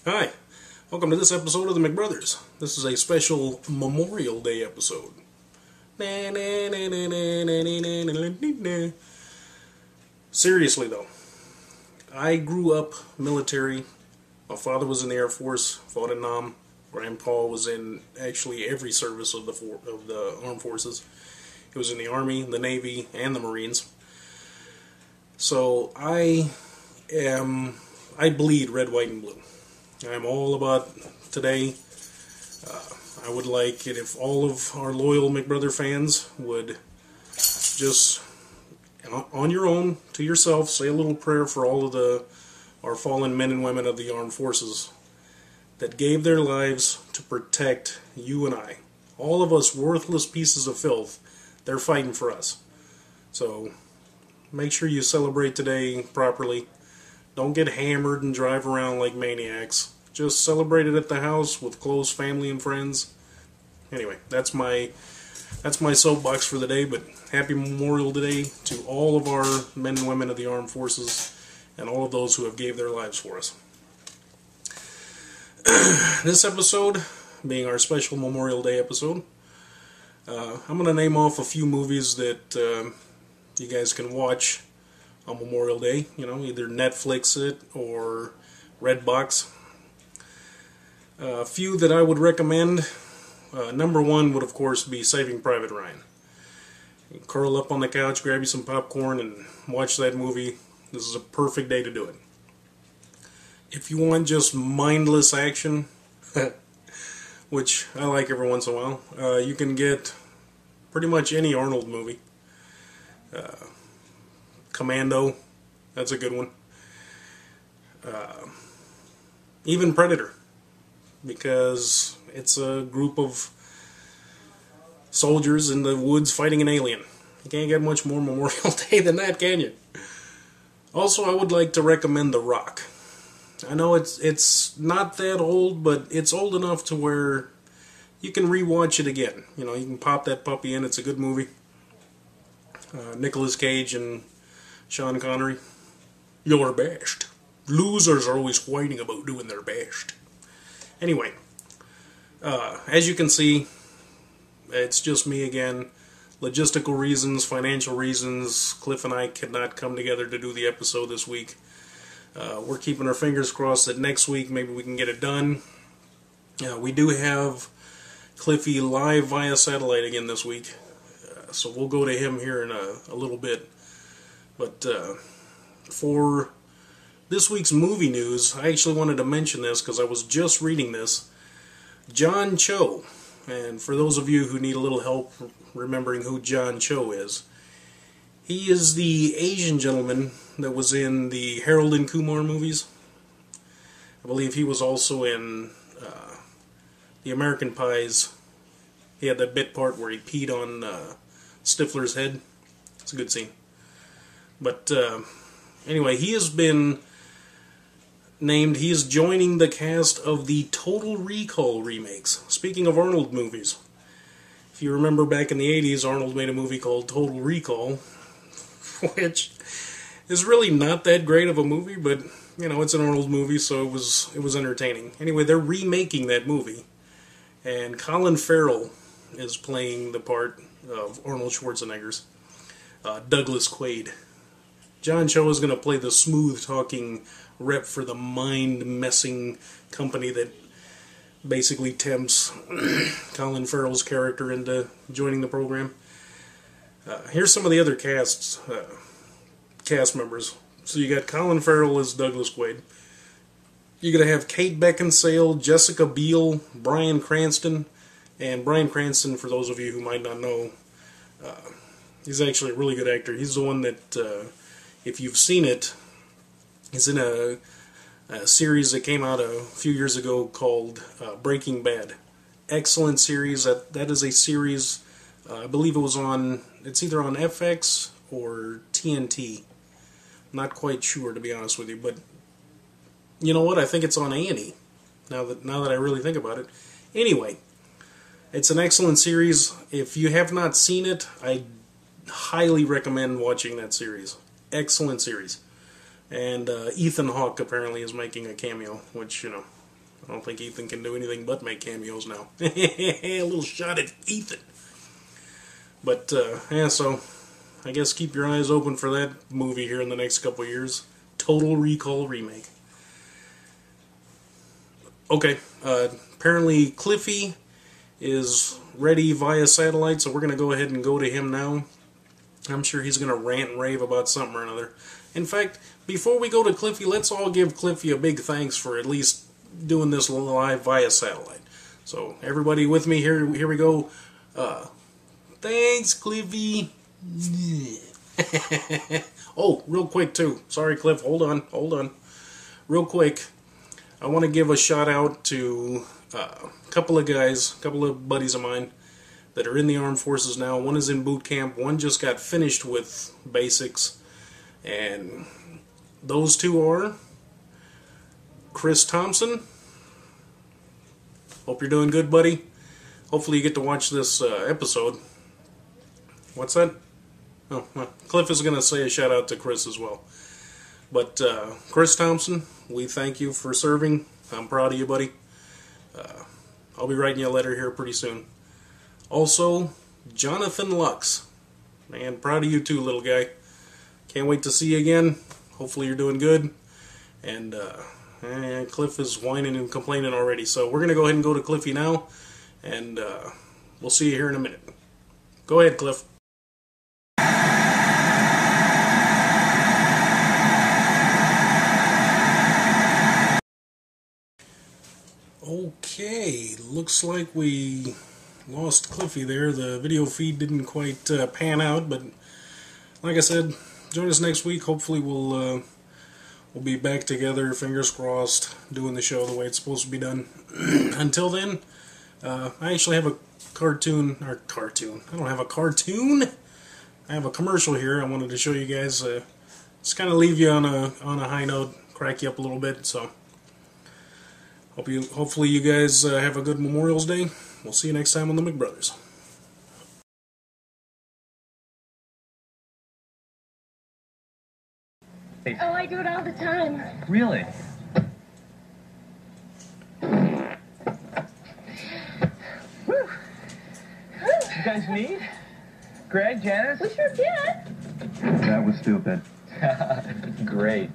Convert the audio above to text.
Hi, welcome to this episode of the McBrothers. This is a special Memorial Day episode. Seriously though, I grew up military. My father was in the Air Force, fought in Nam. Grandpa was in actually every service of the armed forces. He was in the Army, the Navy, and the Marines. So I bleed red, white, and blue. I'm all about today. I would like it if all of our loyal McBrother fans would just, on your own, to yourself, say a little prayer for all of our fallen men and women of the armed forces that gave their lives to protect you and I. All of us worthless pieces of filth, they're fighting for us. So make sure you celebrate today properly. Don't get hammered and drive around like maniacs. Just celebrate it at the house with close family and friends. Anyway, that's my soapbox for the day, but happy Memorial Day to all of our men and women of the armed forces and all of those who have gave their lives for us. This episode, being our special Memorial Day episode, I'm going to name off a few movies that you guys can watch on Memorial Day. You know, either Netflix it or Redbox. A few that I would recommend. Number one would, of course, be Saving Private Ryan. You curl up on the couch, grab you some popcorn, and watch that movie. This is a perfect day to do it. If you want just mindless action, which I like every once in a while, you can get pretty much any Arnold movie. Commando, that's a good one. Even Predator, because it's a group of soldiers in the woods fighting an alien. You can't get much more Memorial Day than that, can you? Also, I would like to recommend The Rock. I know it's not that old, but it's old enough to where you can rewatch it again. You know, you can pop that puppy in. It's a good movie. Nicolas Cage and Sean Connery. Your best. Losers are always whining about doing their best. Anyway, as you can see, it's just me again. Logistical reasons, financial reasons, Cliff and I could not come together to do the episode this week. We're keeping our fingers crossed that next week maybe we can get it done. We do have Cliffy live via satellite again this week, so we'll go to him here in a little bit. But for this week's movie news, I actually wanted to mention this because I was just reading this. John Cho, and for those of you who need a little help remembering who John Cho is, he is the Asian gentleman that was in the Harold and Kumar movies. I believe he was also in the American Pies. He had that bit part where he peed on Stifler's head. It's a good scene. But anyway, he has been named, he is joining the cast of the Total Recall remakes. Speaking of Arnold movies, if you remember back in the 80s, Arnold made a movie called Total Recall, which is really not that great of a movie, but you know, it's an Arnold movie, so it was entertaining. Anyway, they're remaking that movie, And Colin Farrell is playing the part of Arnold Schwarzenegger's Douglas Quaid. John Cho is going to play the smooth-talking rep for the mind-messing company that basically tempts Colin Farrell's character into joining the program. Here's some of the other cast members. So you got Colin Farrell as Douglas Quaid. You're going to have Kate Beckinsale, Jessica Biel, Bryan Cranston. And Bryan Cranston, for those of you who might not know, he's actually a really good actor. He's the one that, if you've seen it, is in a series that came out a few years ago called Breaking Bad. Excellent series. That is a series, I believe it was on, it's either on FX or TNT. Not quite sure, to be honest with you, but you know what? I think it's on A&E. Now that I really think about it. Anyway, it's an excellent series. If you have not seen it, I highly recommend watching that series. Excellent series. And Ethan Hawke apparently is making a cameo, which, you know, I don't think Ethan can do anything but make cameos now. A little shot at Ethan. But, yeah, so I guess keep your eyes open for that movie here in the next couple of years. Total Recall remake. Okay, apparently Cliffy is ready via satellite, so we're going to go ahead and go to him now. I'm sure he's going to rant and rave about something or another. In fact, before we go to Cliffy, let's all give Cliffy a big thanks for at least doing this live via satellite. So, everybody with me, here we go. Thanks, Cliffy. Oh, real quick, too. Sorry, Cliff, hold on. Real quick, I want to give a shout out to a couple of guys, a couple of buddies of mine that are in the armed forces now. One is in boot camp, one just got finished with basics, and those two are Chris Thompson. Hope you're doing good, buddy. Hopefully you get to watch this episode. What's that? Oh, well, Cliff is going to say a shout out to Chris as well. But Chris Thompson, we thank you for serving. I'm proud of you, buddy. I'll be writing you a letter here pretty soon. Also, Jonathan Lux. Man, proud of you too, little guy. Can't wait to see you again. Hopefully you're doing good. And Cliff is whining and complaining already. So we're going to go ahead and go to Cliffy now. And we'll see you here in a minute. Go ahead, Cliff. Okay, looks like we lost Cliffy there. The video feed didn't quite pan out, but like I said, join us next week. Hopefully we'll be back together, fingers crossed, doing the show the way it's supposed to be done. Until then, I actually have a cartoon. I don't have a cartoon. I have a commercial here I wanted to show you guys. Just kind of leave you on a high note, crack you up a little bit, so hopefully you guys have a good Memorial's Day. We'll see you next time on the McBrothers. Oh, I do it all the time. Really? Woo. You guys need? Greg, Janice? We sure did. That was stupid. Great.